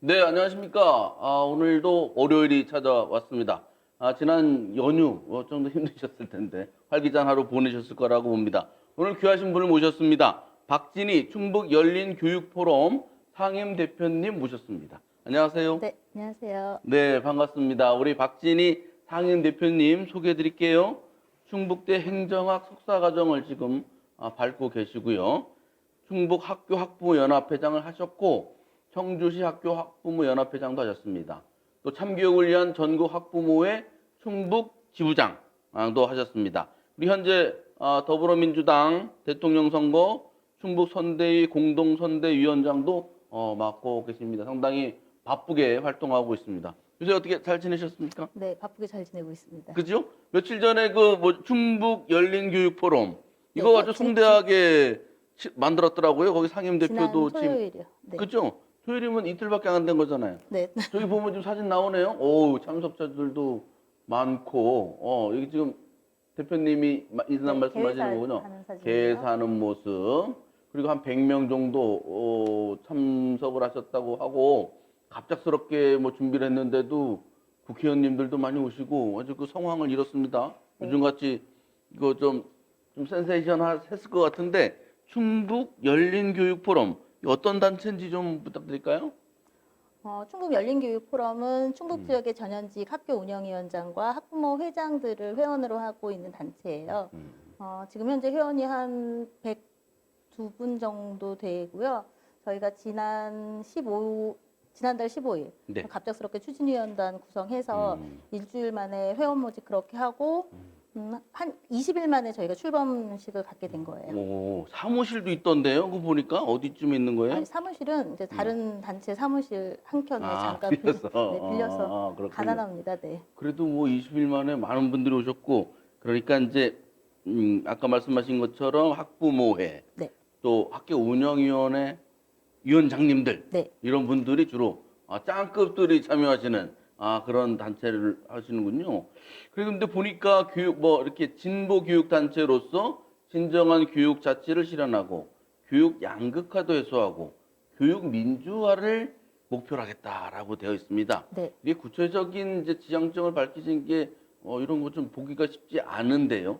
네, 안녕하십니까. 오늘도 월요일이 찾아왔습니다. 지난 연휴 좀 더 힘드셨을 텐데 활기찬 하루 보내셨을 거라고 봅니다. 오늘 귀하신 분을 모셨습니다. 박진희 충북 열린교육포럼 상임 대표님 모셨습니다. 안녕하세요. 네, 안녕하세요. 네, 반갑습니다. 우리 박진희 상임 대표님 소개해 드릴게요. 충북대 행정학 석사과정을 지금 밟고 계시고요. 충북 학교 학부모 연합회장을 하셨고 청주시 학교 학부모 연합회장도 하셨습니다. 또 참교육을 위한 전국 학부모회 충북 지부장도 하셨습니다. 우리 현재 더불어민주당 대통령 선거 충북 선대위 공동 선대위원장도 맡고 계십니다. 상당히 바쁘게 활동하고 있습니다. 요새 어떻게 잘 지내셨습니까? 네, 바쁘게 잘 지내고 있습니다. 그죠? 며칠 전에 충북 열린교육 포럼 네, 이거 아주 성대하게 만들었더라고요. 거기 상임 지난 대표도 지금 토요일이요. 네. 그죠? 토요일이면 이틀밖에 안 된 거잖아요. 네. 저기 보면 지금 사진 나오네요. 오, 참석자들도 많고, 여기 지금 대표님이 인사한 네, 말씀하시는 거군요. 계획하는 사진이요. 계획하는 모습. 그리고 한 100명 정도 참석을 하셨다고 하고 갑작스럽게 뭐 준비를 했는데도 국회의원님들도 많이 오시고 아주 그 성황을 이뤘습니다. 네. 요즘같이 이거 좀 센세이션했을 것 같은데 충북 열린교육포럼 어떤 단체인지 좀 부탁드릴까요? 충북 열린교육포럼은 충북 지역의 전현직 학교 운영위원장과 학부모 회장들을 회원으로 하고 있는 단체예요. 지금 현재 회원이 한 102분 정도 되고요. 저희가 지난달 15일 네. 갑작스럽게 추진위원단 구성해서 일주일 만에 회원 모집 그렇게 하고 한 20일 만에 저희가 출범식을 갖게 된 거예요. 오, 사무실도 있던데요? 그거 보니까 어디쯤에 있는 거예요? 아니, 사무실은 이제 다른 단체 사무실 한 켠에 잠깐 빌려서. 빌려서 그렇군요. 가난합니다. 네. 그래도 뭐 20일 만에 많은 분들이 오셨고, 그러니까 이제, 아까 말씀하신 것처럼 학부모회, 네. 또 학교 운영위원회 위원장님들, 네. 이런 분들이 주로 짱급들이 참여하시는 그런 단체를 하시는군요. 그런데 보니까 이렇게 진보 교육 단체로서 진정한 교육 자치를 실현하고 교육 양극화도 해소하고 교육 민주화를 목표로 하겠다라고 되어 있습니다. 네. 이게 구체적인 이제 지향점을 밝히신 게 이런 거 좀 보기가 쉽지 않은데요.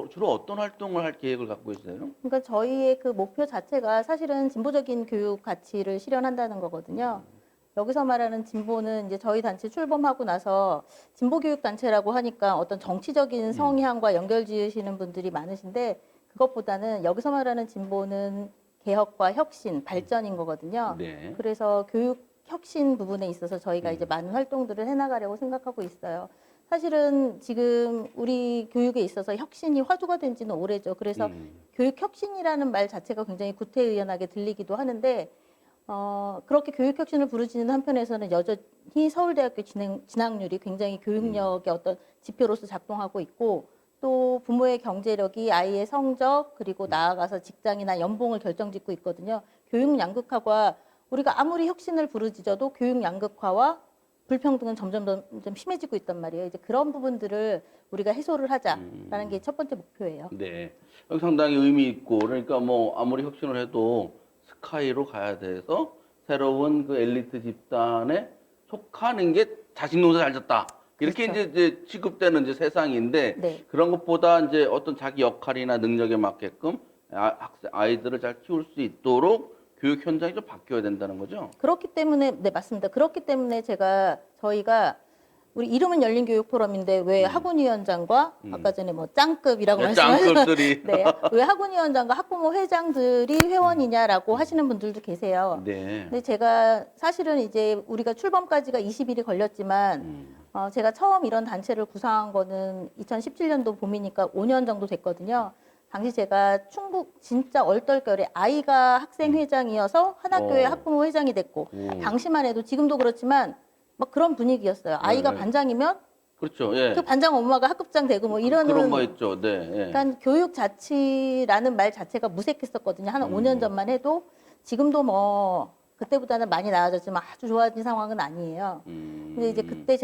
주로 어떤 활동을 할 계획을 갖고 계세요? 그러니까 저희의 그 목표 자체가 사실은 진보적인 교육 가치를 실현한다는 거거든요. 여기서 말하는 진보는 이제 저희 단체 출범하고 나서 진보 교육 단체라고 하니까 어떤 정치적인 성향과 연결 지으시는 분들이 많으신데 그것보다는 여기서 말하는 진보는 개혁과 혁신, 발전인 거거든요. 네. 그래서 교육 혁신 부분에 있어서 저희가 이제 많은 활동들을 해나가려고 생각하고 있어요. 사실은 지금 우리 교육에 있어서 혁신이 화두가 된 지는 오래죠. 그래서 교육 혁신이라는 말 자체가 굉장히 구태의연하게 들리기도 하는데 그렇게 교육 혁신을 부르짖는 한편에서는 여전히 서울대학교 진학률이 굉장히 교육력의 어떤 지표로서 작동하고 있고 또 부모의 경제력이 아이의 성적 그리고 나아가서 직장이나 연봉을 결정짓고 있거든요. 교육 양극화가 우리가 아무리 혁신을 부르짖어도 교육 양극화와 불평등은 점점 심해지고 있단 말이에요. 이제 그런 부분들을 우리가 해소를 하자라는 게 첫 번째 목표예요. 네. 여기 상당히 의미 있고, 그러니까 뭐 아무리 혁신을 해도 스카이로 가야 돼서 새로운 그 엘리트 집단에 속하는 게 자식 농사 잘 졌다. 이렇게 그렇죠. 이제 취급되는 이제 세상인데 네. 그런 것보다 이제 어떤 자기 역할이나 능력에 맞게끔 아이들을 잘 키울 수 있도록 교육 현장이 좀 바뀌어야 된다는 거죠. 그렇기 때문에 네 맞습니다. 그렇기 때문에 저희가 우리 이름은 열린교육포럼인데 왜 학원위원장과 아까 전에 뭐 짱급이라고 말씀하셨죠? 짱급들이. 네, 왜 학원위원장과 학부모 회장들이 회원이냐라고 하시는 분들도 계세요. 네. 근데 제가 사실은 이제 우리가 출범까지가 20일이 걸렸지만 제가 처음 이런 단체를 구상한 거는 2017년도 봄이니까 5년 정도 됐거든요. 당시 제가 충북 진짜 얼떨결에 아이가 학생 회장이어서 한 학교의 학부모 회장이 됐고 당시만 해도 지금도 그렇지만 막 그런 분위기였어요. 아이가 네. 반장이면 그렇죠. 예. 그 반장 엄마가 학급장 되고 뭐 이러는 그런 거 있죠. 네. 예. 그러니까 교육 자치라는 말 자체가 무색했었거든요. 한 5년 전만 해도 지금도 뭐 그때보다는 많이 나아졌지만 아주 좋아진 상황은 아니에요. 근데 이제 그때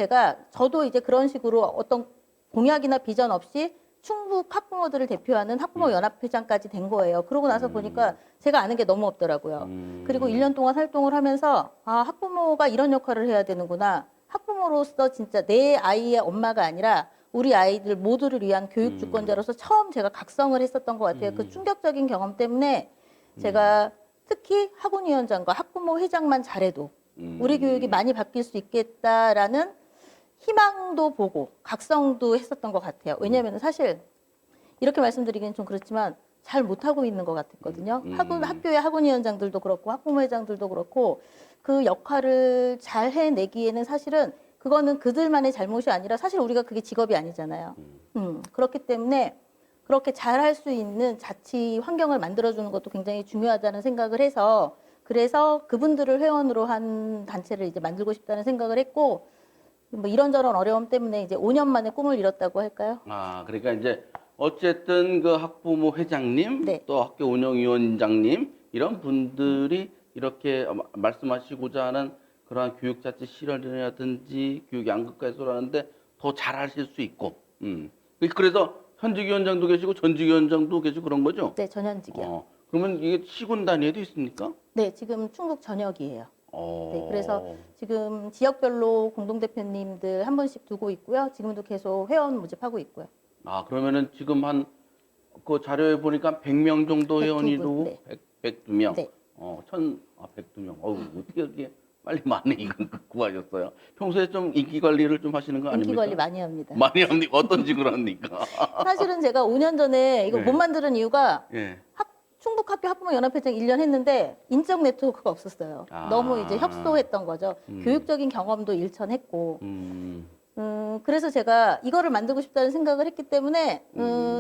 저도 이제 그런 식으로 어떤 공약이나 비전 없이 충북 학부모들을 대표하는 학부모 연합회장까지 된 거예요. 그러고 나서 보니까 제가 아는 게 너무 없더라고요. 그리고 1년 동안 활동을 하면서 아, 학부모가 이런 역할을 해야 되는구나. 학부모로서 진짜 내 아이의 엄마가 아니라 우리 아이들 모두를 위한 교육 주권자로서 처음 제가 각성을 했었던 것 같아요. 그 충격적인 경험 때문에 제가 특히 학원위원장과 학부모 회장만 잘해도 우리 교육이 많이 바뀔 수 있겠다라는 희망도 보고 각성도 했었던 것 같아요. 왜냐하면 사실 이렇게 말씀드리기는 좀 그렇지만 잘 못하고 있는 것 같았거든요. 학교의 학원위원장들도 그렇고 학부모회장들도 그렇고 그 역할을 잘 해내기에는 사실은 그거는 그들만의 잘못이 아니라 사실 우리가 그게 직업이 아니잖아요. 그렇기 때문에 그렇게 잘 할 수 있는 자치 환경을 만들어주는 것도 굉장히 중요하다는 생각을 해서 그래서 그분들을 회원으로 한 단체를 이제 만들고 싶다는 생각을 했고 뭐 이런저런 어려움 때문에 이제 5년 만에 꿈을 이뤘다고 할까요? 아, 그러니까 이제 어쨌든 그 학부모 회장님, 네. 또 학교 운영위원장님 이런 분들이 이렇게 말씀하시고자 하는 그러한 교육 자체 실현이라든지 교육 양극화 해소를 하는데 더 잘하실 수 있고, 그래서 현직 위원장도 계시고 전직 위원장도 계시고 그런 거죠? 네, 전현직이요. 그러면 이게 시군 단위에도 있습니까? 네, 지금 충북 전역이에요. 어. 네, 그래서 지금 지역별로 공동대표님들 한 분씩 두고 있고요. 지금도 계속 회원 모집하고 있고요. 아, 그러면은 지금 한 그 자료에 보니까 100명 정도 102분, 회원이고 네. 102명. 네. 102명. 어떻게 이렇게 빨리 많이 이걸 구하셨어요? 평소에 좀 인기 관리를 좀 하시는 거 아닙니까? 인기 관리 많이 합니다. 많이 합니까? 어떤 식으로 합니까? 사실은 제가 5년 전에 이거 네. 못 만드는 이유가 예. 충북학교 학부모연합회장 1년 했는데 인적 네트워크가 없었어요. 아. 너무 이제 협소했던 거죠. 교육적인 경험도 일천했고. 그래서 제가 이거를 만들고 싶다는 생각을 했기 때문에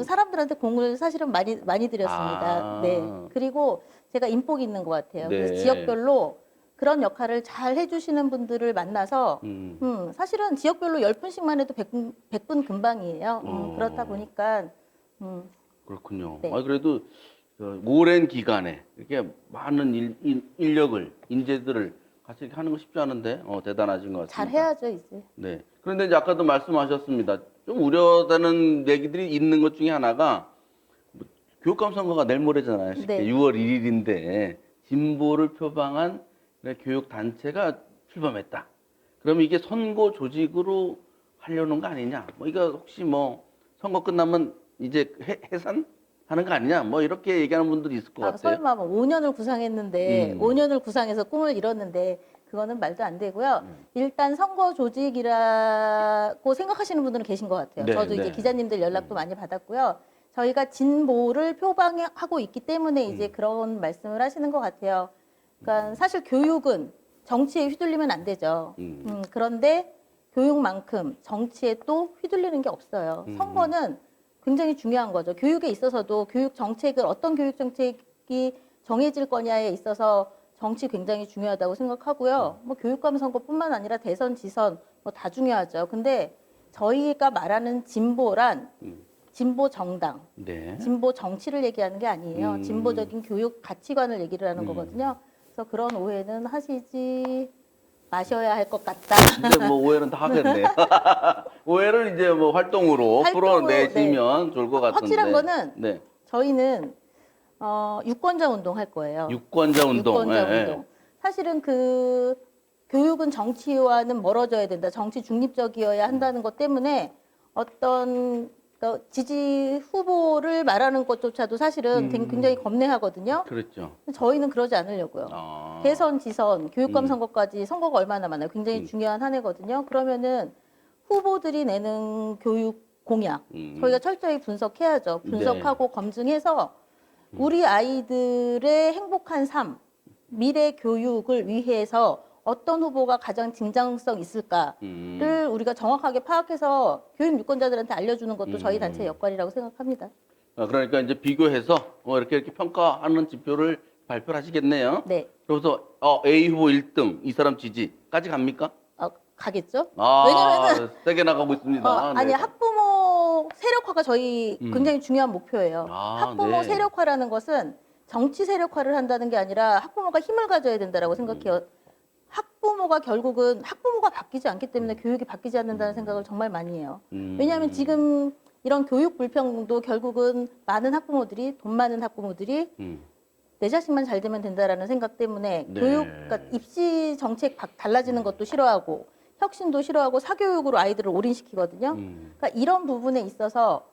사람들한테 공을 사실은 많이 드렸습니다. 아. 네. 그리고 제가 인복이 있는 것 같아요. 네. 그래서 지역별로 그런 역할을 잘 해주시는 분들을 만나서 사실은 지역별로 10분씩만 해도 100분 금방이에요. 그렇다 보니까 그렇군요. 네. 그래도 그 오랜 기간에 이렇게 많은 인력을, 인재들을 같이 이렇게 하는 거 쉽지 않은데 대단하신 것 같습니다. 잘 해야죠, 이제. 네. 그런데 이제 아까도 말씀하셨습니다. 좀 우려되는 얘기들이 있는 것 중에 하나가 뭐 교육감 선거가 내일 모레잖아요. 쉽게 네. 6월 1일인데 진보를 표방한 교육 단체가 출범했다. 그러면 이게 선거 조직으로 하려는 거 아니냐? 뭐 이거 혹시 뭐 선거 끝나면 이제 해산하는 거 아니냐? 뭐 이렇게 얘기하는 분들이 있을 것 같아요. 설마 뭐 5년을 구상했는데 5년을 구상해서 꿈을 이뤘는데 그거는 말도 안 되고요. 일단 선거 조직이라고 생각하시는 분들은 계신 것 같아요. 네, 저도 이제 네. 기자님들 연락도 많이 받았고요. 저희가 진보를 표방하고 있기 때문에 이제 그런 말씀을 하시는 것 같아요. 그러니까 사실 교육은 정치에 휘둘리면 안 되죠. 그런데 교육만큼 정치에 또 휘둘리는 게 없어요. 선거는 굉장히 중요한 거죠. 교육에 있어서도 교육 정책을 어떤 교육 정책이 정해질 거냐에 있어서 정치 굉장히 중요하다고 생각하고요. 뭐 교육감 선거뿐만 아니라 대선, 지선 뭐 다 중요하죠. 근데 저희가 말하는 진보란 진보 정당, 네. 진보 정치를 얘기하는 게 아니에요. 진보적인 교육 가치관을 얘기를 하는 거거든요. 그래서 그런 오해는 하시지 마셔야 할 것 같다. 이제 뭐 오해는 다 하겠네요. 오해를 이제 뭐 활동으로 풀어내시면 좋을 것 같은데. 확실한 거는 네. 저희는 유권자 운동 할 거예요. 유권자 운동. 유권자 예, 운동. 사실은 그 교육은 정치와는 멀어져야 된다. 정치 중립적이어야 한다는 것 때문에 어떤 지지 후보를 말하는 것조차도 사실은 굉장히 겁내하거든요. 그렇죠. 저희는 그러지 않으려고요. 아. 대선, 지선, 교육감 선거까지 선거가 얼마 남았나요? 굉장히 중요한 한 해거든요. 그러면은 후보들이 내는 교육 공약 저희가 철저히 분석해야죠. 분석하고 검증해서 우리 아이들의 행복한 삶, 미래 교육을 위해서 어떤 후보가 가장 진정성 있을까를 우리가 정확하게 파악해서 교육 유권자들한테 알려주는 것도 저희 단체의 역할이라고 생각합니다. 그러니까 이제 비교해서 이렇게 평가하는 지표를 발표를 하시겠네요. 네. 그래서 A 후보 1등 이 사람 지지까지 갑니까? 가겠죠? 아, 왜냐면은 세게 나가고 있습니다. 아니 네. 학부모 세력화가 저희 굉장히 중요한 목표예요. 아, 학부모 네. 세력화라는 것은 정치 세력화를 한다는 게 아니라 학부모가 힘을 가져야 된다라고 생각해요. 학부모가 결국은 학부모가 바뀌지 않기 때문에 교육이 바뀌지 않는다는 생각을 정말 많이 해요. 왜냐하면 지금 이런 교육 불평도 결국은 많은 학부모들이 돈 많은 학부모들이 내 자식만 잘 되면 된다라는 생각 때문에 네. 교육, 그러니까 입시 정책 달라지는 것도 싫어하고 혁신도 싫어하고 사교육으로 아이들을 올인시키거든요. 그러니까 이런 부분에 있어서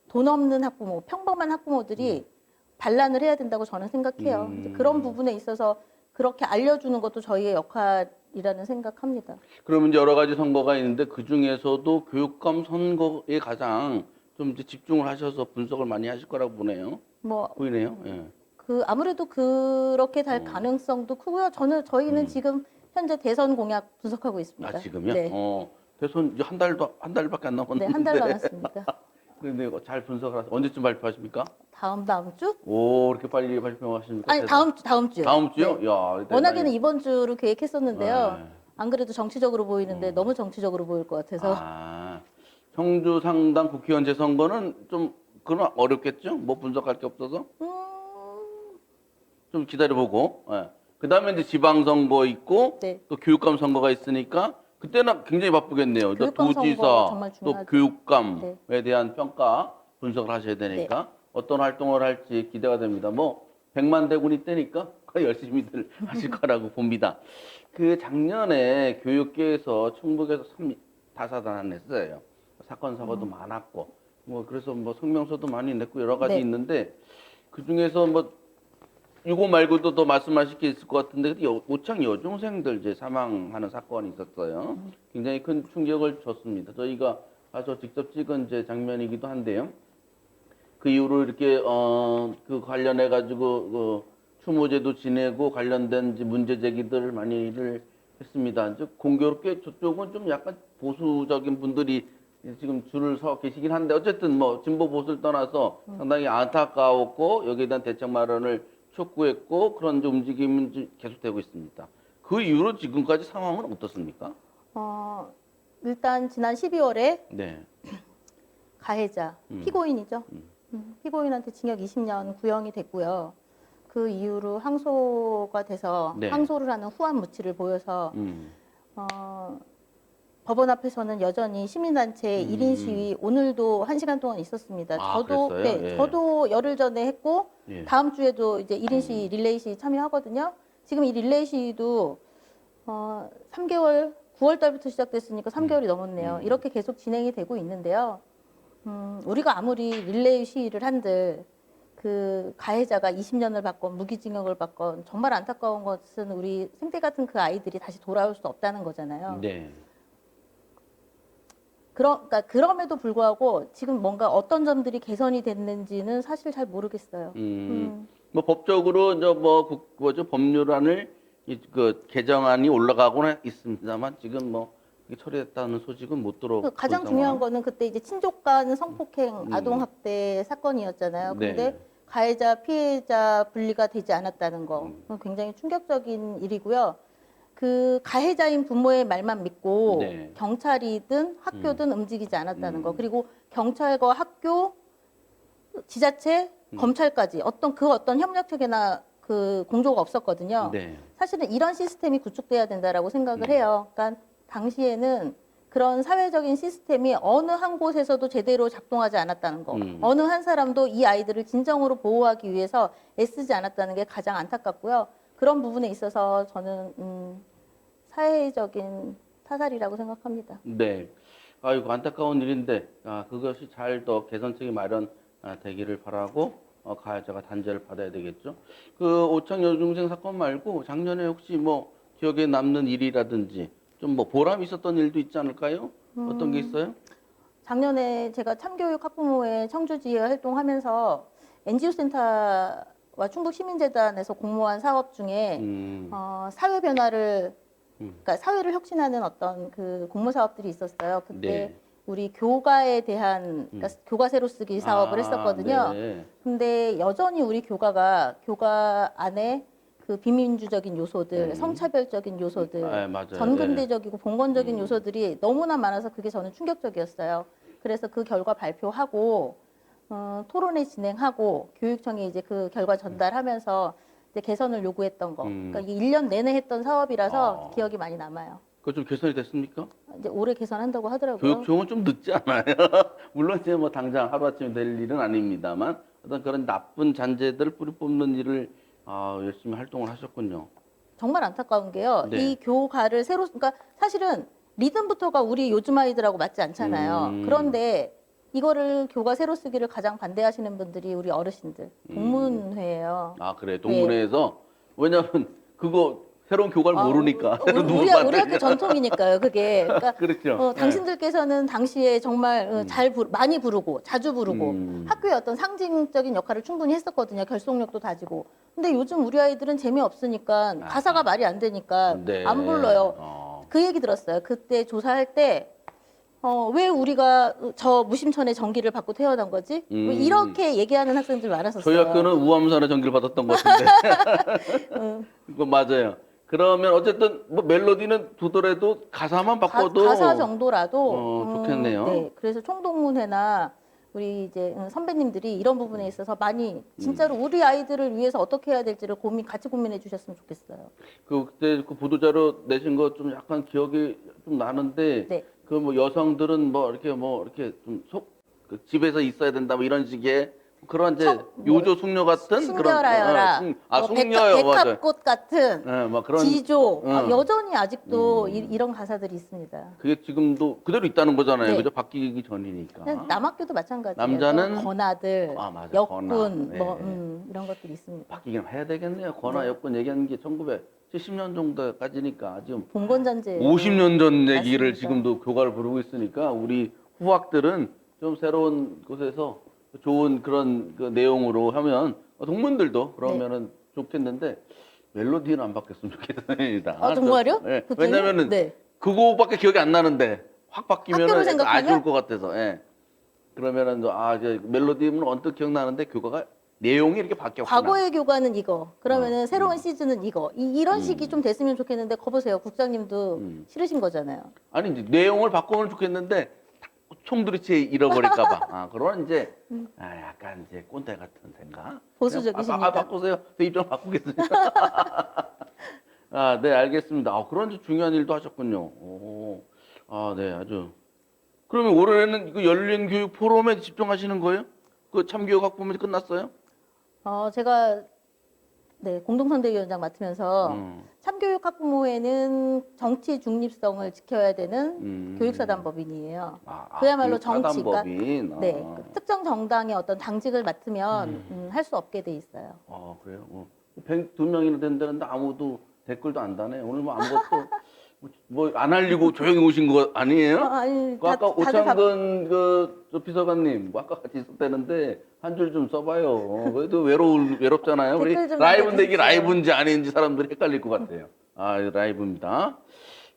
돈 없는 학부모, 평범한 학부모들이 반란을 해야 된다고 저는 생각해요. 이제 그런 부분에 있어서 그렇게 알려주는 것도 저희의 역할이라는 생각합니다. 그러면 이제 여러 가지 선거가 있는데 그 중에서도 교육감 선거에 가장 좀 이제 집중을 하셔서 분석을 많이 하실 거라고 보네요. 뭐 보이네요. 예. 아무래도 그렇게 될 가능성도 크고요. 저희는 지금 현재 대선 공약 분석하고 있습니다. 아, 지금요? 네. 대선 이제 한 달밖에 안 네, 남았는데. 한 달 남았습니다. 근데 이거 잘 분석을 하세요. 언제쯤 발표하십니까? 다음 주? 오, 이렇게 빨리 발표하십니까? 아니, 다음 주요. 다음 주요? 네. 야, 워낙에는 이번 주로 계획했었는데요. 네. 안 그래도 정치적으로 보이는데 너무 정치적으로 보일 것 같아서. 아, 청주 상당 국회의원 재선거는 좀 그건 어렵겠죠? 뭐 분석할 게 없어서 좀 기다려보고. 예. 그다음에 이제 지방선거 있고 네. 또 교육감 선거가 있으니까 그때는 굉장히 바쁘겠네요. 또 교육감 선거 도지사 정말 또 중요하죠. 교육감에 대한 평가 분석을 하셔야 되니까 어떤 활동을 할지 기대가 됩니다. 뭐 100만 대군이 때니까 열심히들 하실 거라고 봅니다. 그 작년에 교육계에서 충북에서 다사다난했어요. 사건 사고도 많았고 뭐 그래서 뭐 성명서도 많이 냈고 여러 가지 네. 있는데 그 중에서 뭐 이거 말고도 더 말씀하실 게 있을 것 같은데 오창 여중생들 이제 사망하는 사건이 있었어요. 굉장히 큰 충격을 줬습니다. 저희가 가서 직접 찍은 이제 장면이기도 한데요. 그 이후로 이렇게 그 관련해 가지고 그 추모제도 지내고 관련된 이제 문제 제기들 많이를 했습니다. 이제 공교롭게 저쪽은 좀 약간 보수적인 분들이 지금 줄을 서 계시긴 한데 어쨌든 뭐 진보 보수를 떠나서 상당히 안타까웠고 여기에 대한 대책 마련을 촉구했고 그런 이제 움직임은 계속되고 있습니다. 그 이후로 지금까지 상황은 어떻습니까? 일단 지난 12월에 네. 가해자, 피고인이죠. 피고인한테 징역 20년 구형이 됐고요. 그 이후로 항소가 돼서 네. 항소를 하는 후한 무치를 보여서 법원 앞에서는 여전히 시민단체 1인 시위 오늘도 1시간 동안 있었습니다. 아, 그랬어요? 네, 예. 저도 열흘 전에 했고 예. 다음 주에도 이제 1인 시위, 릴레이 시위 참여하거든요. 지금 이 릴레이 시위도 3개월, 9월 달부터 시작됐으니까 3개월이 넘었네요. 이렇게 계속 진행이 되고 있는데요. 우리가 아무리 릴레이 시위를 한들 그 가해자가 20년을 받건 무기징역을 받건 정말 안타까운 것은 우리 생태 같은 그 아이들이 다시 돌아올 수 없다는 거잖아요. 네. 그러니까 그럼에도 불구하고 지금 뭔가 어떤 점들이 개선이 됐는지는 사실 잘 모르겠어요. 뭐 법적으로 뭐죠 법률안을 그 개정안이 올라가고는 있습니다만 지금 뭐 이게 처리됐다는 소식은 못 들어본 가장 상황. 중요한 거는 그때 이제 친족간 성폭행, 아동학대 사건이었잖아요. 근데 네. 가해자, 피해자 분리가 되지 않았다는 거. 그건 굉장히 충격적인 일이고요. 그 가해자인 부모의 말만 믿고 네. 경찰이든 학교든 움직이지 않았다는 거. 그리고 경찰과 학교, 지자체, 검찰까지 어떤 협력 체계나 그 공조가 없었거든요. 네. 사실은 이런 시스템이 구축돼야 된다라고 생각을 해요. 그러니까 당시에는 그런 사회적인 시스템이 어느 한 곳에서도 제대로 작동하지 않았다는 거. 어느 한 사람도 이 아이들을 진정으로 보호하기 위해서 애쓰지 않았다는 게 가장 안타깝고요. 그런 부분에 있어서 저는 사회적인 타살이라고 생각합니다. 네. 아이고 안타까운 일인데 그것이 잘 더 개선책이 마련되기를 바라고 가해자가 단죄를 받아야 되겠죠. 그 오창 여중생 사건 말고 작년에 혹시 뭐 기억에 남는 일이라든지 좀 뭐 보람 있었던 일도 있지 않을까요? 어떤 게 있어요? 작년에 제가 참교육 학부모회 청주지회 활동하면서 NGO 센터와 충북시민재단에서 공모한 사업 중에 사회 변화를 그러니까 사회를 혁신하는 어떤 그 공모 사업들이 있었어요. 그때 네. 우리 교가에 대한 그러니까 교과 세로 쓰기 사업을 했었거든요. 네. 근데 여전히 우리 교가 안에 그 비민주적인 요소들, 성차별적인 요소들, 맞아요. 전근대적이고 봉건적인 요소들이 너무나 많아서 그게 저는 충격적이었어요. 그래서 그 결과 발표하고 토론회 진행하고 교육청에 이제 그 결과 전달하면서 이제 개선을 요구했던 거. 그러니까 이게 1년 내내 했던 사업이라서 기억이 많이 남아요. 그거 좀 개선이 됐습니까? 이제 올해 개선한다고 하더라고요. 교육청은 좀 늦지 않아요? 물론 이제 뭐 당장 하루아침에 될 일은 아닙니다만 어떤 그런 나쁜 잔재들 뿌리 뽑는 일을 열심히 활동을 하셨군요. 정말 안타까운 게요. 네. 이 교과를 새로, 그러니까 사실은 리듬부터가 우리 요즘 아이들하고 맞지 않잖아요. 그런데 이거를 교과 새로 쓰기를 가장 반대하시는 분들이 우리 어르신들, 동문회예요. 아, 그래. 동문회에서 왜냐면 그거 새로운 교과를 모르니까. 우리 학교 전통이니까요, 그게. 그러니까 그렇죠. 당신들께서는 당시에 정말 많이 부르고 자주 부르고 학교의 어떤 상징적인 역할을 충분히 했었거든요. 결속력도 다지고. 근데 요즘 우리 아이들은 재미없으니까 가사가 말이 안 되니까 네. 안 불러요. 그 얘기 들었어요. 그때 조사할 때 왜 우리가 저 무심천에 전기를 받고 태어난 거지? 뭐 이렇게 얘기하는 학생들 많았었어요. 저희 학교는 우암산에 전기를 받았던 것 같은데. 그거 맞아요. 그러면 어쨌든 뭐 멜로디는 두더라도 가사만 바꿔도 가사 정도라도 좋겠네요. 네, 그래서 총동문회나 우리 이제 선배님들이 이런 부분에 있어서 많이 진짜로 우리 아이들을 위해서 어떻게 해야 될지를 같이 고민해 주셨으면 좋겠어요. 그때 그 보도자료 내신 거 좀 약간 기억이 좀 나는데 네. 그 뭐 여성들은 뭐 이렇게 좀 그 집에서 있어야 된다 뭐 이런 식의 그런 이제 요조 숙녀 같은 순결하여라. 숙녀요, 맞아요. 백합꽃 같은 네, 막 그런 지조. 여전히 아직도 이런 가사들이 있습니다. 그게 지금도 그대로 있다는 거잖아요. 네. 그죠? 바뀌기 전이니까. 남학교도 마찬가지예요. 남자는 권아들, 맞아. 역군, 권아. 뭐 네. 이런 것들이 있습니다. 바뀌긴 해야 되겠네요. 권하 네. 여권 얘기하는 게 1970년 정도까지니까 지금 봉건전제. 50년 전 얘기를 맞습니다. 지금도 교과를 부르고 있으니까 우리 후학들은 좀 새로운 곳에서 좋은 그런 그 내용으로 하면 동문들도 그러면은 좋겠는데 멜로디는 안 바뀌었으면 좋겠습니다. 아, 정말요? 네. 그때는? 왜냐면은 네. 그거밖에 기억이 안 나는데 확 학교를 바뀌면 생각하면? 아쉬울 것 같아서. 예. 그러면은 이제 멜로디는 언뜻 기억나는데 교과가 내용이 이렇게 바뀌었구나. 과거의 교과는 이거. 그러면은 새로운 시즌은 이거. 이런 식이 좀 됐으면 좋겠는데 거 보세요. 국장님도 싫으신 거잖아요. 아니 이제 내용을 바꾸면 좋겠는데 총두리째 잃어버릴까봐. 그런 이제 약간 이제 꼰대 같은 생각. 보수적이십니다. 바꾸세요. 제 입장 바꾸겠습니다. 네, 알겠습니다. 그런 중요한 일도 하셨군요. 네, 아주. 그러면 올해는 그 열린 교육 포럼에 집중하시는 거예요? 그 참교육 학부모님 끝났어요? 제가 네, 공동선대위원장 맡으면서 참교육 학부모회는 정치 중립성을 지켜야 되는 교육사단법인이에요. 그야말로 정치가 네, 특정 정당의 어떤 당직을 맡으면 할 수 없게 돼 있어요. 그래요? 102명이나 된다는데 아무도 댓글도 안 다네. 오늘 뭐 아무것도 뭐 안 알리고 조용히 오신 거 아니에요? 아니, 아까 오창근 저 비서관님 뭐 아까 같이 있었다는데 한 줄 좀 써봐요. 그래도 외롭잖아요. 우리 댓글 좀 라이브인데 이게 남겨주십시오. 라이브인지 아닌지 사람들이 헷갈릴 것 같아요. 라이브입니다.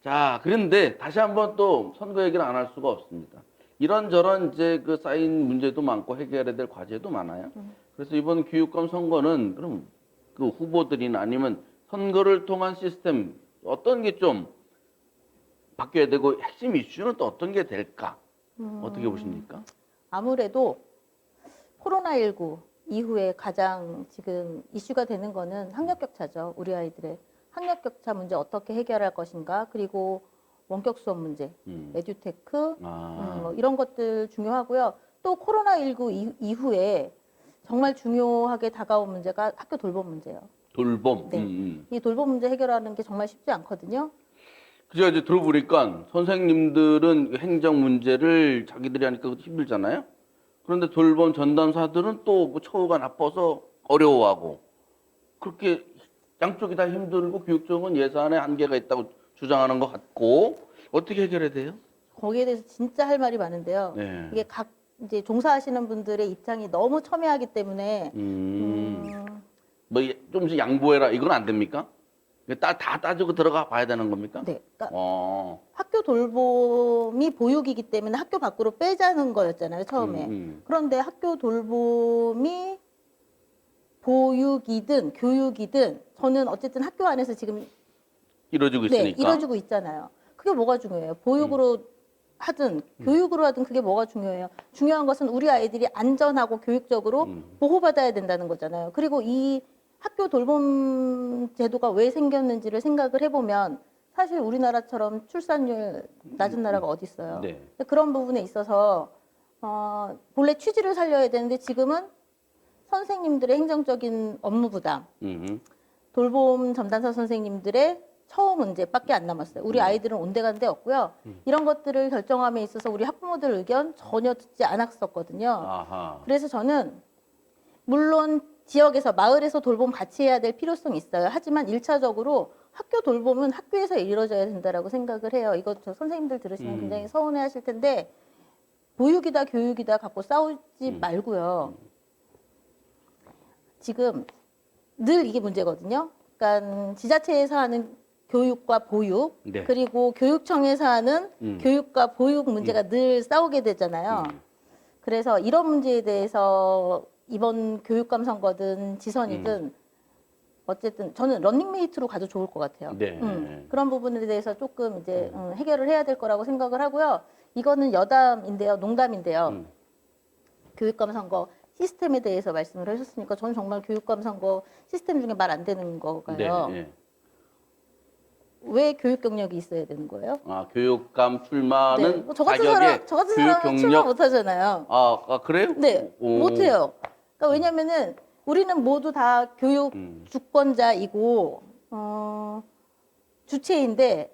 자, 그런데 다시 한번 또 선거 얘기를 안 할 수가 없습니다. 이런저런 이제 그 쌓인 문제도 많고 해결해야 될 과제도 많아요. 그래서 이번 교육감 선거는 그럼 그 후보들이나 아니면 선거를 통한 시스템 어떤 게 좀 바뀌어야 되고 핵심 이슈는 또 어떤 게 될까? 어떻게 보십니까? 아무래도 코로나19 이후에 가장 지금 이슈가 되는 거는 학력격차죠. 우리 아이들의 학력격차 문제 어떻게 해결할 것인가. 그리고 원격 수업 문제, 에듀테크 뭐 이런 것들 중요하고요. 또 코로나19 이후에 정말 중요하게 다가온 문제가 학교 돌봄 문제예요. 돌봄. 네. 이 돌봄 문제 해결하는 게 정말 쉽지 않거든요. 그죠? 이제 들어보니까 선생님들은 행정 문제를 자기들이 하니까 그것도 힘들잖아요. 그런데 돌봄 전담사들은 또뭐 처우가 나빠서 어려워하고 그렇게 양쪽이 다 힘들고 교육청은 예산에 한계가 있다고 주장하는 것 같고 어떻게 해결해야 돼요? 거기에 대해서 진짜 할 말이 많은데요. 네. 이게 각 이제 종사하시는 분들의 입장이 너무 첨예하기 때문에 뭐 좀씩 양보해라 이건 안 됩니까? 다 따지고 들어가 봐야 되는 겁니까? 네, 그러니까 학교 돌봄이 보육이기 때문에 학교 밖으로 빼자는 거였잖아요, 처음에. 그런데 학교 돌봄이 보육이든 교육이든 저는 어쨌든 학교 안에서 지금 이루어지고 있으니까. 이루어지고 있잖아요. 그게 뭐가 중요해요? 보육으로 하든 교육으로 하든 그게 뭐가 중요해요? 중요한 것은 우리 아이들이 안전하고 교육적으로 보호받아야 된다는 거잖아요. 그리고 이 학교 돌봄 제도가 왜 생겼는지를 생각을 해보면 사실 우리나라처럼 출산율 낮은 나라가 어디 있어요. 네. 그런 부분에 있어서 본래 취지를 살려야 되는데 지금은 선생님들의 행정적인 업무 부담, 돌봄 전담사 선생님들의 처우 문제밖에 안 남았어요. 우리 아이들은 온데간데 없고요. 이런 것들을 결정함에 있어서 우리 학부모들 의견 전혀 듣지 않았었거든요. 아하. 그래서 저는 물론 지역에서 마을에서 돌봄 같이 해야 될 필요성이 있어요. 하지만 1차적으로 학교 돌봄은 학교에서 이루어져야 된다라고 생각을 해요. 이거 저 선생님들 들으시면 굉장히 서운해 하실 텐데 보육이다 교육이다 갖고 싸우지 말고요. 지금 늘 이게 문제거든요. 그러니까 지자체에서 하는 교육과 보육 네. 그리고 교육청에서 하는 교육과 보육 문제가 늘 싸우게 되잖아요. 그래서 이런 문제에 대해서 이번 교육감 선거든 지선이든 어쨌든 저는 런닝메이트로 가도 좋을 것 같아요. 네. 그런 부분에 대해서 조금 이제 해결을 해야 될 거라고 생각을 하고요. 이거는 여담인데요, 농담인데요. 교육감 선거 시스템에 대해서 말씀을 하셨으니까 저는 정말 교육감 선거 시스템 중에 말 안 되는 거가요. 네. 왜 교육 경력이 있어야 되는 거예요? 아, 교육감 출마는 저 같은 자격에 사람은 교육 출마 경력. 못 하잖아요. 그래요? 네, 오. 못 해요. 그러니까 왜냐면은 우리는 모두 다 교육 주권자이고 주체인데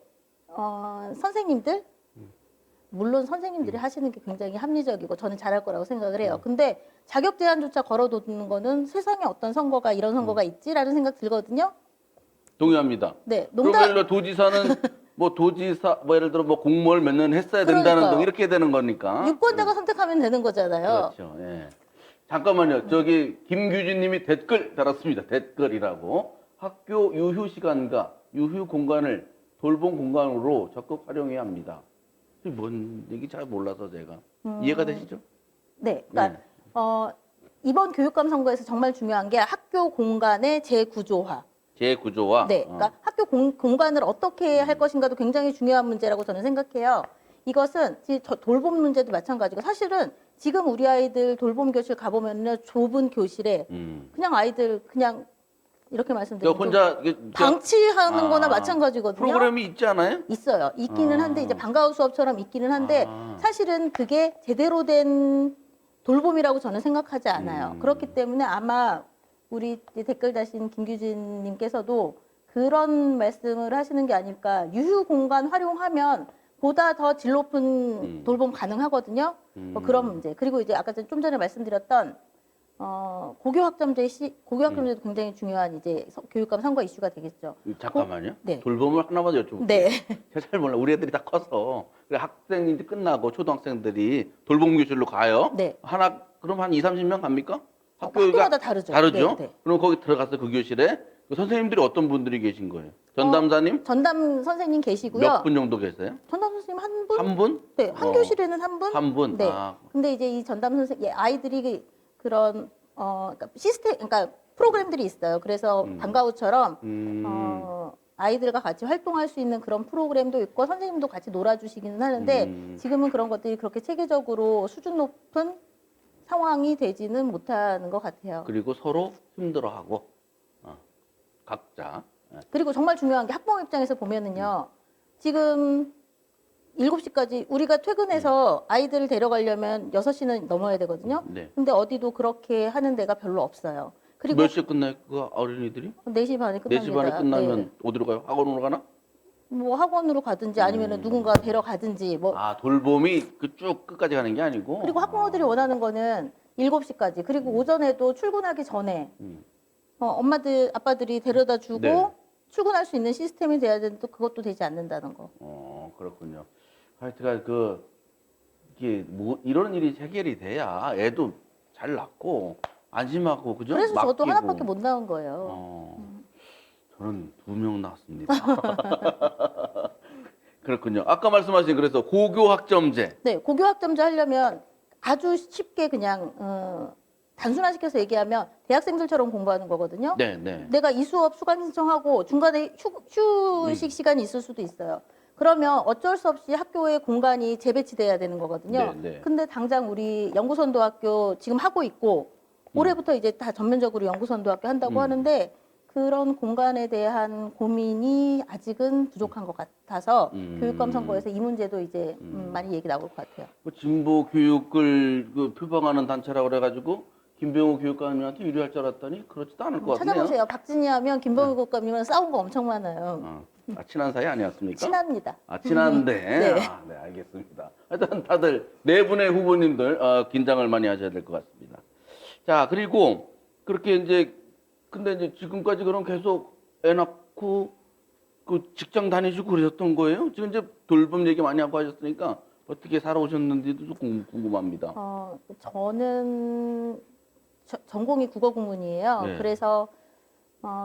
선생님들 물론 선생님들이 하시는 게 굉장히 합리적이고 저는 잘할 거라고 생각을 해요. 근데 자격 제한조차 걸어두는 거는 세상에 어떤 선거가 이런 선거가 있지라는 생각 들거든요. 동의합니다. 네, 그럼 예를 들어 도지사는 뭐 도지사 뭐 예를 들어 뭐 공무원 몇 년 했어야 된다는 그러니까요. 등 이렇게 되는 거니까. 유권자가 선택하면 되는 거잖아요. 그렇죠. 예. 잠깐만요. 저기 김규진님이 댓글 달았습니다. 댓글이라고 학교 유휴 시간과 유휴 공간을 돌봄 공간으로 적극 활용해야 합니다. 이게 뭔 얘기 잘 몰라서 제가 이해가 되시죠? 네, 그러니까 이번 교육감 선거에서 정말 중요한 게 학교 공간의 재구조화. 재구조와 네, 그러니까 학교 공간을 어떻게 할 것인가도 굉장히 중요한 문제라고 저는 생각해요. 이것은 돌봄 문제도 마찬가지고 사실은 지금 우리 아이들 돌봄 교실 가보면요 좁은 교실에 그냥 아이들 그냥 이렇게 말씀드리면 혼자 방치하는 거나 마찬가지거든요. 프로그램이 있지 않아요? 있어요. 있기는 한데 이제 방과후 수업처럼 있기는 한데 사실은 그게 제대로 된 돌봄이라고 저는 생각하지 않아요. 그렇기 때문에 아마 우리 댓글 다신 김규진님께서도 그런 말씀을 하시는 게 아닐까. 유휴 공간 활용하면 보다 더 질 높은 돌봄 가능하거든요. 뭐 그런 문제. 그리고 이제 아까 좀 전에 말씀드렸던 고교 학점제도 굉장히 중요한 이제 교육감 선거 이슈가 되겠죠. 잠깐만요. 네. 돌봄을 하나만 여쭤볼게요. 네. 제가 잘 몰라. 우리 애들이 다 커서 그래, 학생이 끝나고 초등학생들이 돌봄 교실로 가요. 네. 그럼 한 2, 30명 갑니까? 학교마다 다르죠. 다르죠. 네. 그럼 거기 들어가서 그 교실에 그 선생님들이 어떤 분들이 계신 거예요? 전담사님? 전담 선생님 계시고요. 몇 분 정도 계세요? 전담 선생님 한 분? 한 분? 네, 한 교실에는 한 분? 한 분? 네. 아. 근데 이제 이 전담 선생님, 아이들이 그런, 그러니까 그러니까 프로그램들이 있어요. 그래서 방과후처럼, 아이들과 같이 활동할 수 있는 그런 프로그램도 있고, 선생님도 같이 놀아주시기는 하는데, 지금은 그런 것들이 그렇게 체계적으로 수준 높은 상황이 되지는 못하는 것 같아요. 그리고 서로 힘들어하고, 각자. 그리고 정말 중요한 게 학부모 입장에서 보면은요, 지금 7시까지 우리가 퇴근해서 아이들을 데려가려면 6시는 넘어야 되거든요. 네. 근데 어디도 그렇게 하는 데가 별로 없어요. 그리고 몇 시에 끝나요? 그 어린이들이? 4시 반에 끝납니다. 4시 반에 끝나면 네. 어디로 가요? 학원으로 가나? 뭐 학원으로 가든지 아니면 누군가 데려가든지 뭐. 돌봄이 그 쭉 끝까지 가는 게 아니고. 그리고 학부모들이 원하는 거는 7시까지. 그리고 오전에도 출근하기 전에 엄마들, 아빠들이 데려다 주고 네. 출근할 수 있는 시스템이 돼야 되는데 그것도 되지 않는다는 거. 그렇군요. 하여튼간 이게 뭐 이런 일이 해결이 돼야 애도 잘 낳고 안심하고 그죠? 그래서 저도 맡기고. 하나밖에 못 나온 거예요. 저는 2명 낳았습니다. 그렇군요. 아까 말씀하신 그래서 고교 학점제. 네, 고교 학점제 하려면 아주 쉽게 그냥 단순화시켜서 얘기하면 대학생들처럼 공부하는 거거든요. 네, 네. 내가 이 수업 수강 신청하고 중간에 휴식 시간이 있을 수도 있어요. 그러면 어쩔 수 없이 학교의 공간이 재배치돼야 되는 거거든요. 네, 네. 근데 당장 우리 연구선도학교 지금 하고 있고 올해부터 이제 다 전면적으로 연구선도학교 한다고 하는데 그런 공간에 대한 고민이 아직은 부족한 것 같아서 교육감 선거에서 이 문제도 이제 많이 얘기 나올 것 같아요. 그 진보 교육을 그 표방하는 단체라고 그래가지고 김병우 교육감님한테 유리할 줄 알았더니 그렇지도 않을 것 같네요. 찾아보세요. 박진희 하면 김범희 교육감님은 싸운 거 엄청 많아요. 친한 사이 아니었습니까? 친합니다. 친한데. 네. 네, 알겠습니다. 하여튼 다들 네 분의 후보님들 긴장을 많이 하셔야 될 것 같습니다. 자, 그리고 그렇게 이제 근데 이제 지금까지 그럼 계속 애 낳고 그 직장 다니시고 그러셨던 거예요? 지금 이제 돌봄 얘기 많이 하고 하셨으니까 어떻게 살아오셨는지도 좀 궁금합니다. 저는 전공이 국어 국문이에요. 네. 그래서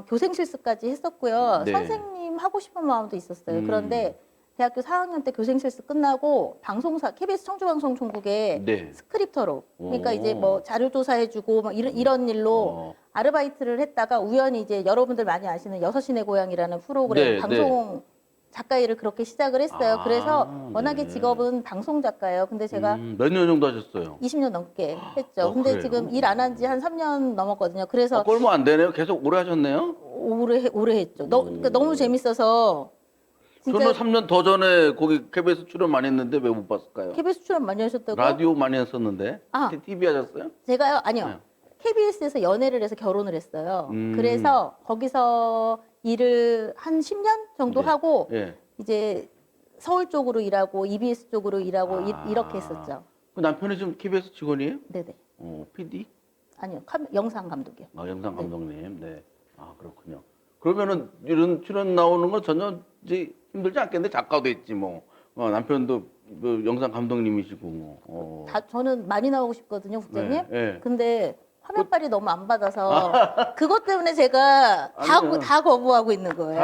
교생 실습까지 했었고요. 네. 선생님 하고 싶은 마음도 있었어요. 그런데 대학교 4학년 때 교생 실습 끝나고 방송사 KBS 청주방송총국에 네. 스크립터로 그러니까 오. 이제 뭐 자료 조사해주고 막 이런 일로 아르바이트를 했다가 우연히 이제 여러분들 많이 아시는 6시 내 고향이라는 프로그램 네, 방송 작가 일을 그렇게 시작을 했어요. 아, 그래서 워낙에 네. 직업은 방송 작가예요. 근데 제가 몇 년 정도 하셨어요? 20년 넘게 했죠. 근데 그래요? 지금 일 안 한 지 한 3년 넘었거든요. 그래서 꼴면 안 되네요. 계속 오래 하셨네요. 오래 했죠. 그러니까 너무 재밌어서 진짜 저는 3년 더 전에 거기 KBS 출연 많이 했는데 왜 못 봤을까요? KBS 출연 많이 하셨다고? 라디오 많이 했었는데. 아. TV 하셨어요? 제가요? 아니요. 네. KBS에서 연애를 해서 결혼을 했어요. 음. 그래서 거기서 일을 한 10년 정도 네. 하고 예. 이제 서울 쪽으로 일하고 EBS 쪽으로 일하고 아. 이렇게 했었죠. 그 남편이 지금 KBS 직원이에요? 네네. PD? 아니요. 영상 감독이요. 영상 감독님. 네. 아, 그렇군요. 그러면은 이런 출연 나오는 건 전혀 이제 힘들지 않겠는데 작가도 있지 뭐. 남편도 그 영상 감독님이시고 뭐. 저는 많이 나오고 싶거든요, 국장님. 네, 네. 근데 화면빨이 너무 안 받아서 그것 때문에 제가 아니요. 다 거부하고 있는 거예요.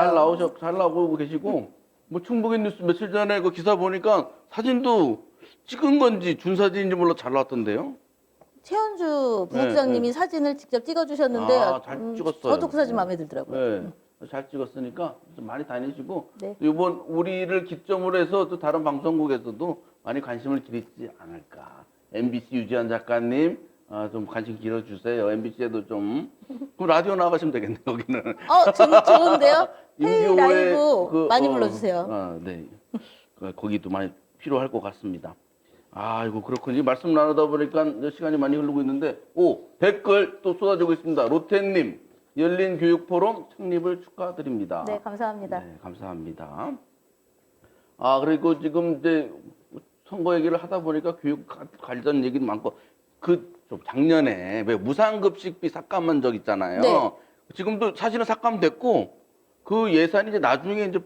잘 나오고 계시고 뭐 충북인 뉴스 며칠 전에 그 기사 보니까 사진도 찍은 건지 준 사진인지 몰라 잘 나왔던데요. 최현주 부국장님이 네. 사진을 직접 찍어주셨는데 잘 찍었어요. 저도 그 사진 마음에 들더라고요. 네. 잘 찍었으니까 좀 많이 다니시고 네. 이번 우리를 기점으로 해서 또 다른 방송국에서도 많이 관심을 기르지 않을까. MBC 유지한 작가님 좀 관심 길어주세요. MBC에도 좀 그럼 라디오 나가시면 되겠네요. 거기는. 좋은데요? 헤이 임교회 라이브 많이 불러주세요. 네. 거기도 많이 필요할 것 같습니다. 아이고 그렇군요. 말씀 나누다 보니까 이제 시간이 많이 흐르고 있는데 댓글 또 쏟아지고 있습니다. 로테님 열린 교육 포럼 창립을 축하드립니다. 네, 감사합니다. 네, 감사합니다. 그리고 지금 이제 선거 얘기를 하다 보니까 교육 관련 얘기도 많고 좀 작년에 왜 무상급식비 삭감한 적 있잖아요. 네. 지금도 사실은 삭감됐고 그 예산이 이제 나중에 이제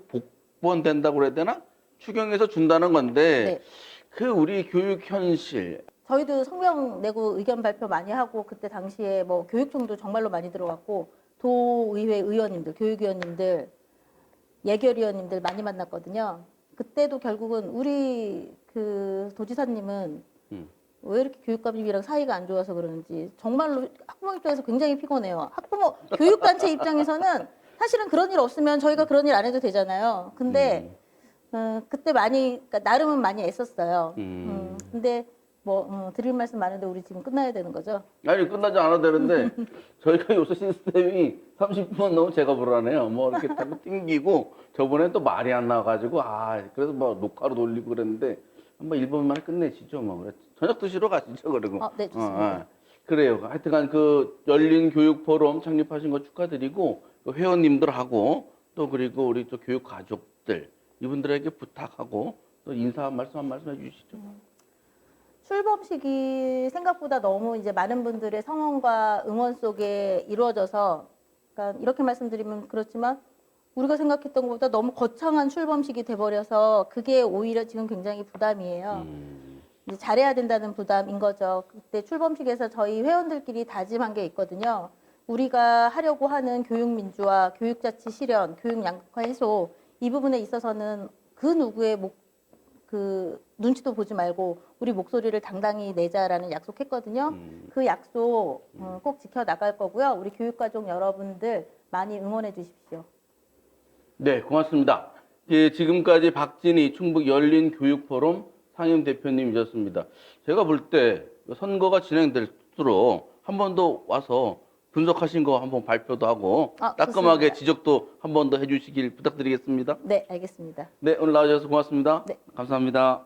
복원된다고 그래야 되나? 추경해서 준다는 건데 네. 그 우리 교육 현실 저희도 성명 내고 의견 발표 많이 하고 그때 당시에 뭐 교육청도 정말로 많이 들어갔고 도의회 의원님들, 교육위원님들, 예결위원님들 많이 만났거든요. 그때도 결국은 우리 그 도지사님은 왜 이렇게 교육감님이랑 사이가 안 좋아서 그러는지 정말로 학부모 입장에서 굉장히 피곤해요. 학부모 교육단체 입장에서는 사실은 그런 일 없으면 저희가 그런 일 안 해도 되잖아요. 근데 그때 많이 그러니까 나름은 많이 애썼어요. 근데 뭐 드릴 말씀 많은데 우리 지금 끝나야 되는 거죠? 아니 끝나지 않아도 되는데 저희가 요새 시스템이 30분 넘으면 제가 불안해요. 뭐 이렇게 자꾸 튕기고 저번에 또 말이 안 나와가지고 그래서 뭐 녹화로 돌리고 그랬는데 한번 1분 만에 끝내시죠. 뭐 그래. 저녁 드시러 가시죠. 그리고 네, 좋습니다. 그래요. 하여튼간 그 열린 교육 포럼 창립하신 거 축하드리고 그 회원님들하고 또 그리고 우리 또 교육 가족들 이분들에게 부탁하고 또 인사 한 말씀 해주시죠. 출범식이 생각보다 너무 이제 많은 분들의 성원과 응원 속에 이루어져서, 그러니까 이렇게 말씀드리면 그렇지만 우리가 생각했던 것보다 너무 거창한 출범식이 돼버려서 그게 오히려 지금 굉장히 부담이에요. 이제 잘해야 된다는 부담인 거죠. 그때 출범식에서 저희 회원들끼리 다짐한 게 있거든요. 우리가 하려고 하는 교육 민주화, 교육자치 실현, 교육 양극화 해소 이 부분에 있어서는 그 누구의 눈치도 보지 말고 우리 목소리를 당당히 내자라는 약속했거든요. 그 약속 꼭 지켜 나갈 거고요. 우리 교육가족 여러분들 많이 응원해 주십시오. 네, 고맙습니다. 지금까지 박진희 충북 열린 교육 포럼 상임 대표님이셨습니다. 제가 볼 때 선거가 진행될수록 한 번 더 와서 분석하신 거 한번 발표도 하고 따끔하게 좋습니다. 지적도 한 번 더 해주시길 부탁드리겠습니다. 네, 알겠습니다. 네, 오늘 나와주셔서 고맙습니다. 네. 감사합니다.